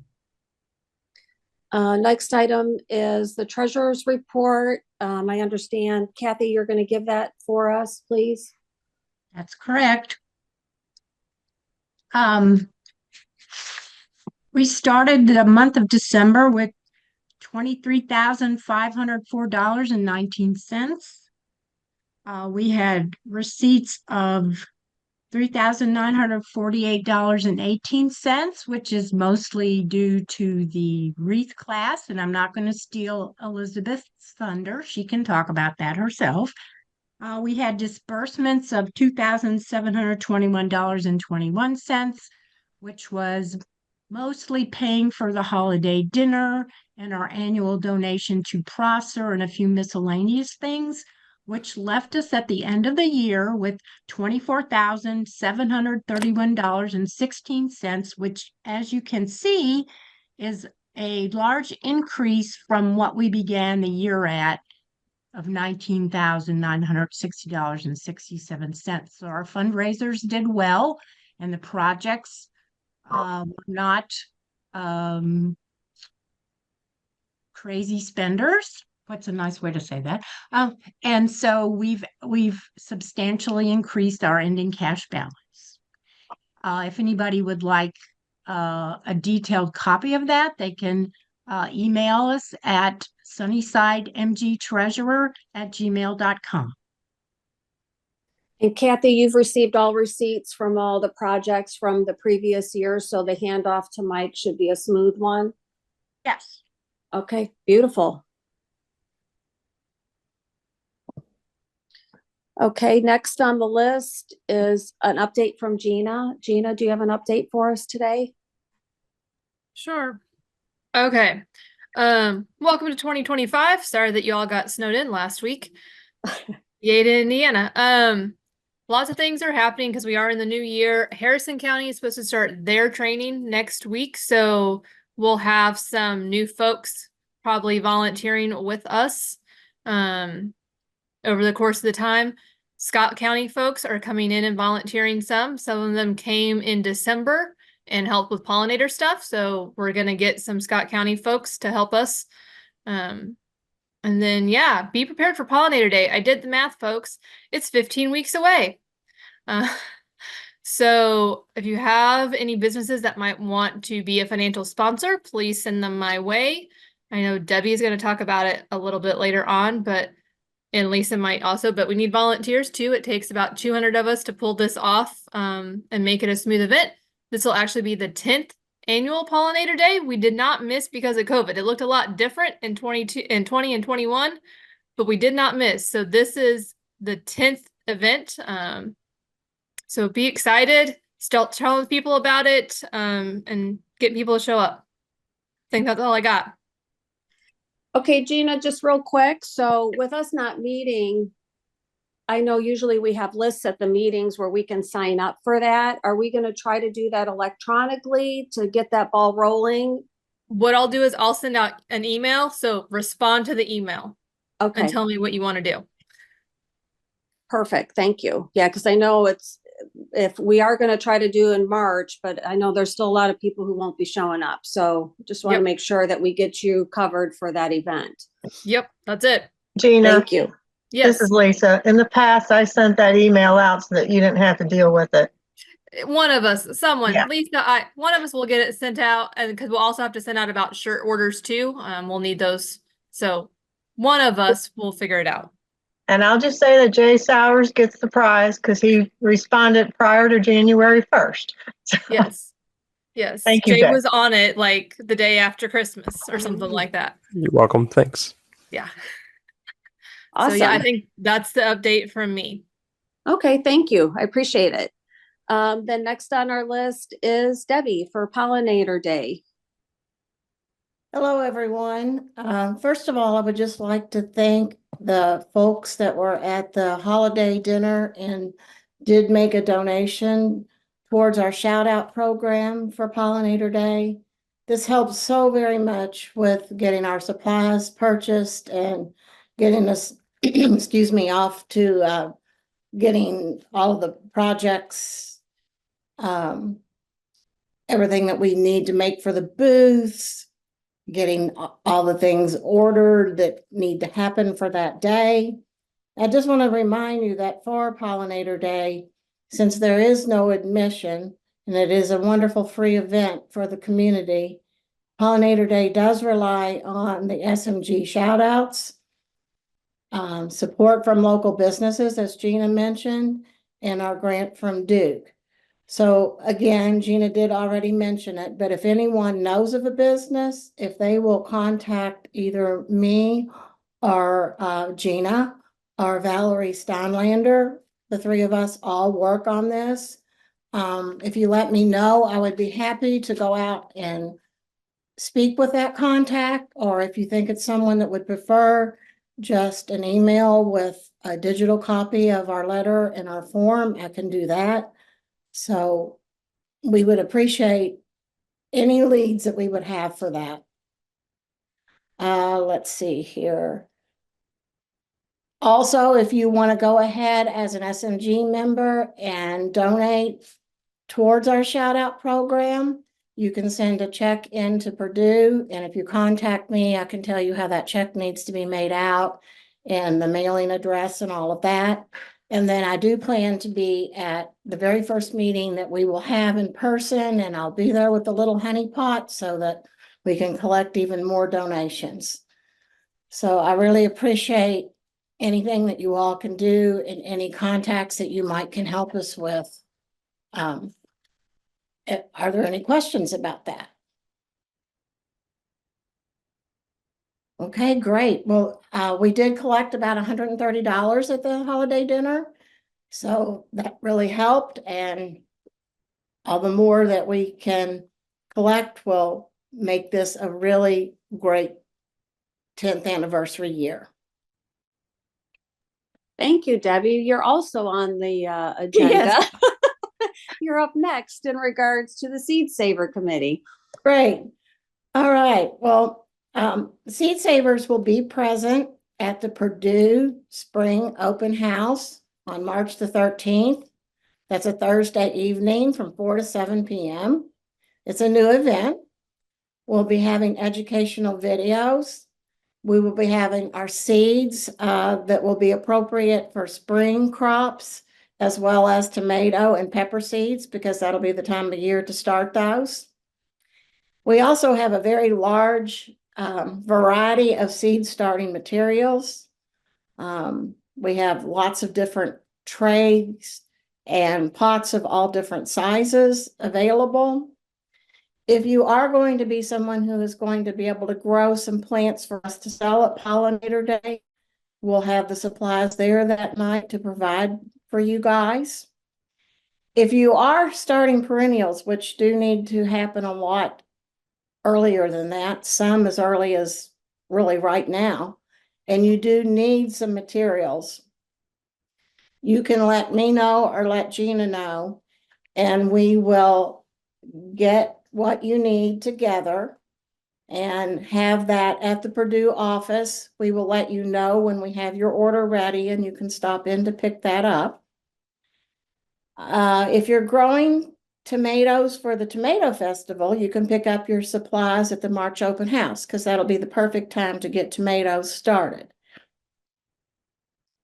Next item is the treasurer's report. I understand, Kathy, you're going to give that for us, please. That's correct. We started the month of December with $23,504.19. We had receipts of $3,948.18, which is mostly due to the wreath class, and I'm not going to steal Elizabeth's thunder. She can talk about that herself. We had disbursements of $2,721.21, which was mostly paying for the holiday dinner and our annual donation to Prosser and a few miscellaneous things, which left us at the end of the year with $24,731.16, which, as you can see, is a large increase from what we began the year at of $19,960.67. So our fundraisers did well, and the projects were not crazy spenders. What's a nice way to say that? And so we've substantially increased our ending cash balance. If anybody would like a detailed copy of that, they can email us at sunnysidemgtreasurer@gmail.com. And Kathy, you've received all receipts from all the projects from the previous year, so the handoff to Mike should be a smooth one. Yes. Okay, beautiful. Okay, next on the list is an update from Gina. Gina, do you have an update for us today? Sure. Okay. Welcome to 2025. Sorry that you all got snowed in last week. Yay to Indiana. Lots of things are happening because we are in the new year. Harrison County is supposed to start their training next week, so we'll have some new folks probably volunteering with us over the course of the time. Scott County folks are coming in and volunteering some. Some of them came in December and helped with pollinator stuff, so we're going to get some Scott County folks to help us. And then, yeah, be prepared for Pollinator Day. I did the math, folks. It's 15 weeks away. So if you have any businesses that might want to be a financial sponsor, please send them my way. I know Debbie is going to talk about it a little bit later on, and Lisa might also, but we need volunteers too. It takes about 200 of us to pull this off and make it a smooth event. This will actually be the 10th annual Pollinator Day. We did not miss because of COVID. It looked a lot different in 20 and 21, but we did not miss. So this is the 10th event. So be excited, still telling people about it, and get people to show up. I think that's all I got. Okay, Gina, just real quick. So with us not meeting, I know usually we have lists at the meetings where we can sign up for that. Are we going to try to do that electronically to get that ball rolling? What I'll do is I'll send out an email. So respond to the email Okay, and tell me what you want to do. perfect. Thank you. Yeah, because I know if we are going to try to do in March, but I know there's still a lot of people who won't be showing up. So just want to Yep. make sure that we get you covered for that event. Yep, that's it. Gina, Thank you. Yes. this is Lisa. In the past, I sent that email out so that you didn't have to deal with it. One of us, someone, Yeah. Lisa, one of us will get it sent out, and because we'll also have to send out about shirt orders too. We'll need those. So one of us will figure it out. And I'll just say that Jay Sowers gets the prize because he responded prior to January 1st. So, Yes. Yes. Thank you, Jay Jay. was on it like the day after Christmas or something like that. You're welcome. Thanks. Yeah. Awesome. So yeah, I think that's the update from me. Okay, thank you. I appreciate it. Then next on our list is Debbie for Pollinator Day. Hello, everyone. First of all, I would just like to thank the folks that were at the holiday dinner and did make a donation towards our shout out program for Pollinator Day. This helps so very much with getting our supplies purchased and getting us, excuse me, off to getting all of the projects, everything that we need to make for the booths, getting all the things ordered that need to happen for that day. I just want to remind you that for Pollinator Day, since there is no admission and it is a wonderful free event for the community, Pollinator Day does rely on the SMG shout outs, support from local businesses, as Gina mentioned, and our grant from Duke. So again, Gina did already mention it, but if anyone knows of a business, if they will contact either me or Gina or Valerie Steinlander, the three of us all work on this. If you let me know, I would be happy to go out and speak with that contact, or if you think it's someone that would prefer just an email with a digital copy of our letter and our form, I can do that. So we would appreciate any leads that we would have for that. Let's see here. Also, if you want to go ahead as an SMG member and donate towards our shout out program, you can send a check into Purdue. And if you contact me, I can tell you how that check needs to be made out and the mailing address and all of that. And then I do plan to be at the very first meeting that we will have in person, and I'll be there with the little honey pot so that we can collect even more donations. So I really appreciate anything that you all can do and any contacts that you might can help us with. Are there any questions about that? Okay, great. Well, we did collect about $130 at the holiday dinner. So that really helped, and all the more that we can collect will make this a really great 10th anniversary year. Thank you, Debbie. You're also on the agenda. Yes. You're up next in regards to the Seed Saver Committee. Great. All right. Well, Seed Savers will be present at the Purdue Spring Open House on March the 13th. That's a Thursday evening from 4 to 7 p.m. It's a new event. We'll be having educational videos. We will be having our seeds that will be appropriate for spring crops, as well as tomato and pepper seeds, because that'll be the time of year to start those. We also have a very large variety of seed starting materials. We have lots of different trays and pots of all different sizes available. If you are going to be someone who is going to be able to grow some plants for us to sell at Pollinator Day, we'll have the supplies there that night to provide for you guys. If you are starting perennials, which do need to happen a lot earlier than that, some as early as really right now, and you do need some materials, you can let me know or let Gina know, and we will get what you need together and have that at the Purdue office. We will let you know when we have your order ready, and you can stop in to pick that up. If you're growing tomatoes for the tomato festival, you can pick up your supplies at the March open house, because that'll be the perfect time to get tomatoes started.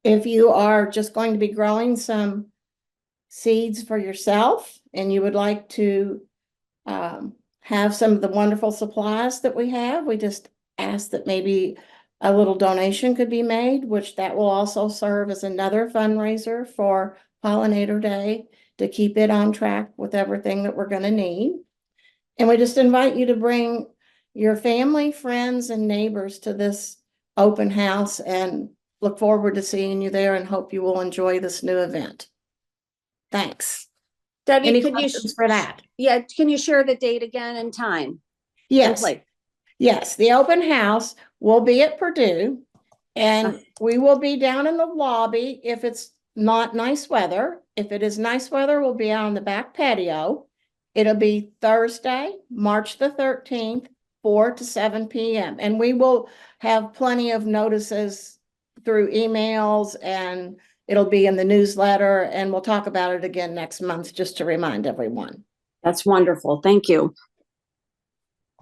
If you are just going to be growing some seeds for yourself and you would like to have some of the wonderful supplies that we have, we just ask that maybe a little donation could be made, which that will also serve as another fundraiser for Pollinator Day to keep it on track with everything that we're going to need. And we just invite you to bring your family, friends, and neighbors to this open house, and look forward to seeing you there, and hope you will enjoy this new event. Thanks. Debbie, Any could you questions for that? Yeah, can you share the date again and time? Yes. Yes, the open house will be at Purdue, and we will be down in the lobby if it's not nice weather. If it is nice weather, we'll be out on the back patio. It'll be Thursday, March the 13th, 4 to 7 p.m. And we will have plenty of notices through emails, and it'll be in the newsletter, and we'll talk about it again next month just to remind everyone. That's wonderful. Thank you.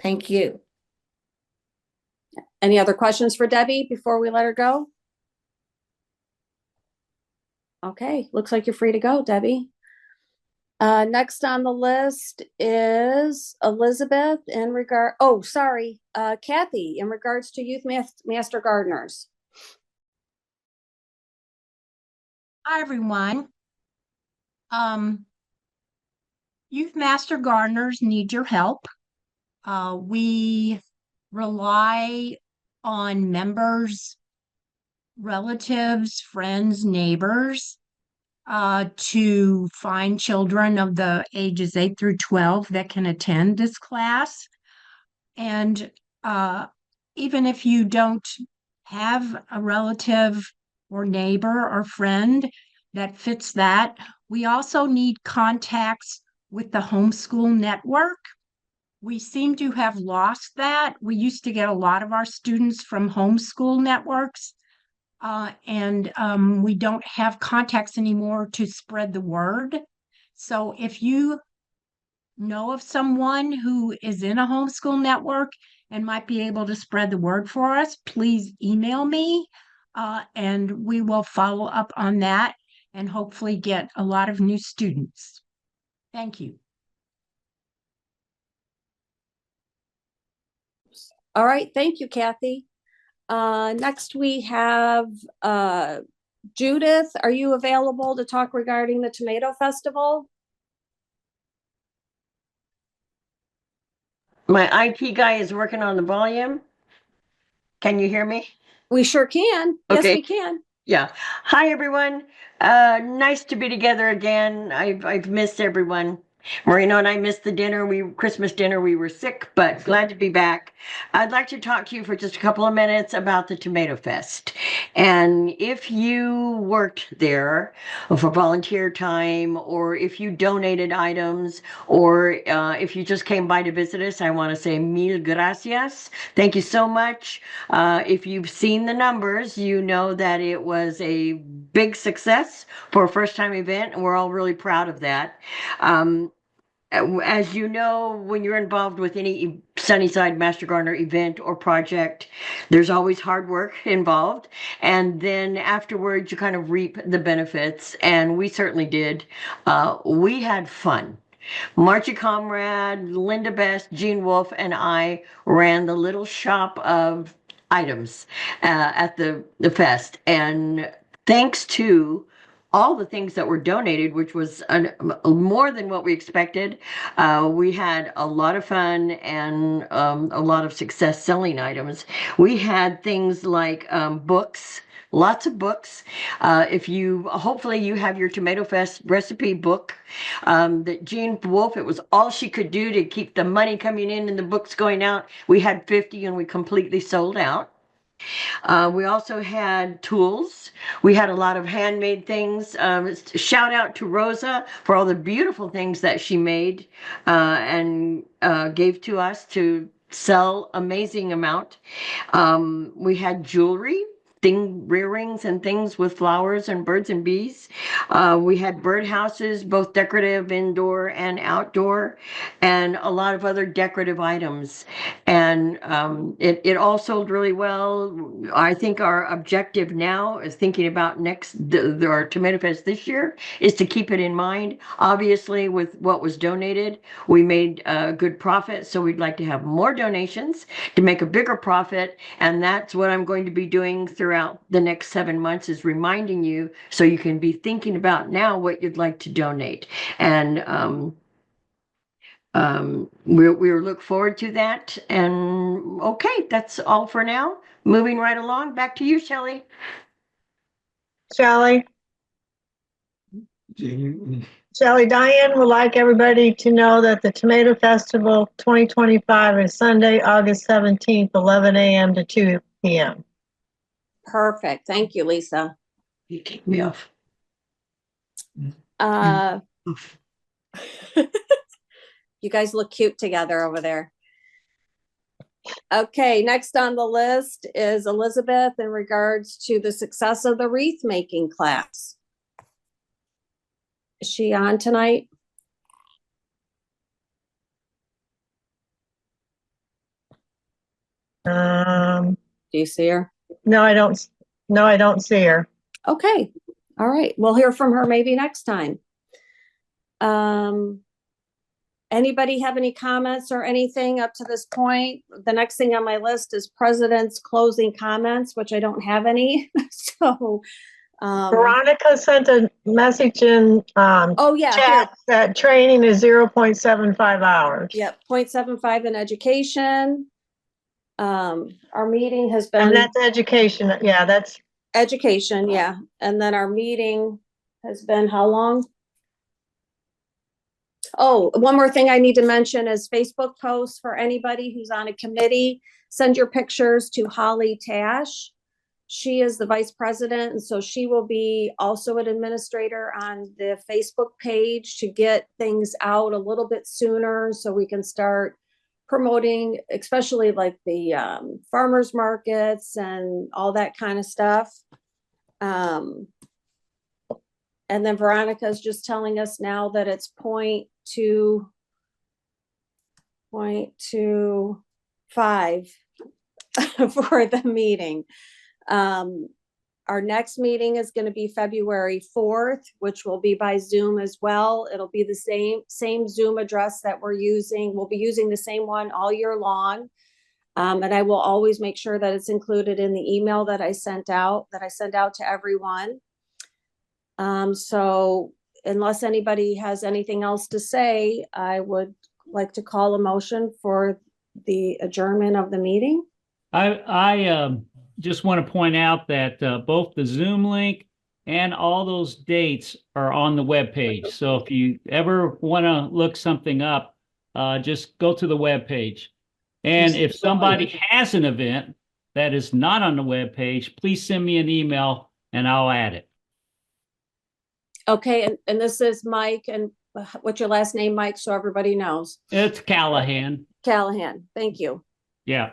Thank you. Any other questions for Debbie before we let her go? Okay, looks like you're free to go, Debbie. Next on the list is Elizabeth Kathy, in regards to Youth Master Gardeners. Hi, everyone. Youth Master Gardeners need your help. We rely on members, relatives, friends, neighbors, to find children of the ages 8 through 12 that can attend this class. And even if you don't have a relative or neighbor or friend that fits that, we also need contacts with the homeschool network. We seem to have lost that. We used to get a lot of our students from homeschool networks, and we don't have contacts anymore to spread the word. So if you know of someone who is in a homeschool network and might be able to spread the word for us, please email me, and we will follow up on that and hopefully get a lot of new students. Thank you. All right, thank you, Kathy. Next we have Judith. Are you available to talk regarding the Tomato Festival? My IT guy is working on the volume. Can you hear me? We sure can. Yes, Okay. we can. Yeah. Hi, everyone. Nice to be together again. I've missed everyone. Marino and I missed the dinner. Christmas dinner. We were sick, but glad to be back. I'd like to talk to you for just a couple of minutes about the Tomato Fest. And if you worked there for volunteer time, or if you donated items, or if you just came by to visit us, I want to say mil gracias. Thank you so much. If you've seen the numbers, you know that it was a big success for a first-time event, and we're all really proud of that. As you know, when you're involved with any Sunnyside Master Gardener event or project, there's always hard work involved. And then afterwards, you kind of reap the benefits. And we certainly did. We had fun. Margie Comrade, Linda Best, Jean Wolf, and I ran the little shop of items at the fest. And thanks to all the things that were donated, which was more than what we expected. We had a lot of fun and a lot of success selling items. We had things like books, lots of books. Hopefully you have your Tomato Fest recipe book that Jean Wolf, it was all she could do to keep the money coming in and the books going out. We had 50 and we completely sold out. We also had tools. We had a lot of handmade things. Shout out to Rosa for all the beautiful things that she made and gave to us to sell amazing amount. We had jewelry, rear rings and things with flowers and birds and bees. We had bird houses, both decorative indoor and outdoor, and a lot of other decorative items. And it all sold really well. I think our objective now is thinking about our Tomato Fest this year is to keep it in mind. Obviously, with what was donated, we made a good profit, so we'd like to have more donations to make a bigger profit, and that's what I'm going to be doing throughout the next 7 months, is reminding you so you can be thinking about now what you'd like to donate. And we'll look forward to that. And okay, that's all for now. Moving right along, back to you, Shelley. Shelley? Shelley, Diane would like everybody to know that the Tomato Festival 2025 is Sunday, August 17th, 11 a.m. to 2 p.m. Perfect. Thank you, Lisa. You take me off. You guys look cute together over there. Okay, next on the list is Elizabeth in regards to the success of the wreath making class. Is she on tonight? Um, Do you see her? no, I don't. No, I don't see her. Okay, all right, we'll hear from her maybe next time. Anybody have any comments or anything up to this point? The next thing on my list is president's closing comments, which I don't have any, so. Veronica sent a message in Oh, yeah, here, chat that training is 0.75 hours. yep, 0.75 in education. Our meeting has And been that's education. Yeah, that's education, yeah, and then our meeting has been how long? Oh, one more thing I need to mention is Facebook posts for anybody who's on a committee. Send your pictures to Holly Tash. She is the vice president, and so she will be also an administrator on the Facebook page to get things out a little bit sooner so we can start promoting, especially like the farmers markets and all that kind of stuff. And then Veronica is just telling us now that it's 0.25 for the meeting. Our next meeting is going to be February 4th, which will be by Zoom as well. It'll be the same Zoom address that we're using. We'll be using the same one all year long. And I will always make sure that it's included in the email that I sent out to everyone. So unless anybody has anything else to say, I would like to call a motion for the adjournment of the meeting. I just want to point out that both the Zoom link and all those dates are on the webpage. So if you ever want to look something up, just go to the webpage. And if somebody has an event that is not on the webpage, please send me an email and I'll add it. Okay, and this is Mike, and what's your last name, Mike, so everybody knows? It's Callahan. Callahan, thank you. Yeah.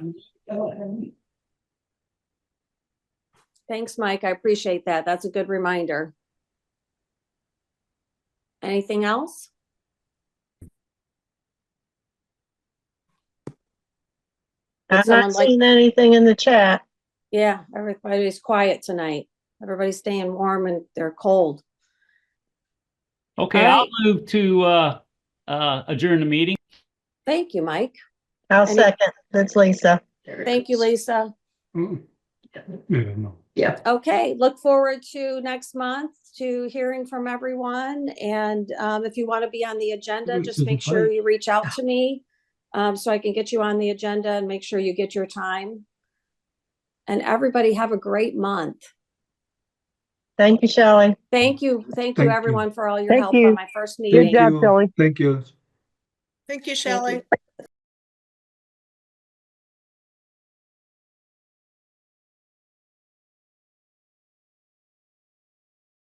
Thanks, Mike, I appreciate that. That's a good reminder. Anything else? I'm not seeing anything in the chat. Yeah, everybody's quiet tonight. Everybody's staying warm and they're cold. Okay, All I'll right. move to adjourn the meeting. Thank you, Mike. I'll second. That's Lisa. Thank you, Lisa. Yeah. Okay, look forward to next month to hearing from everyone. And if you want to be on the agenda, just make sure you reach out to me so I can get you on the agenda and make sure you get your time. And everybody have a great month. Thank you, Shelley. Thank you. Thank you, everyone, for all your Thank help you. on my first meeting. Good job, Shelley. Thank you. Thank you, Thank you.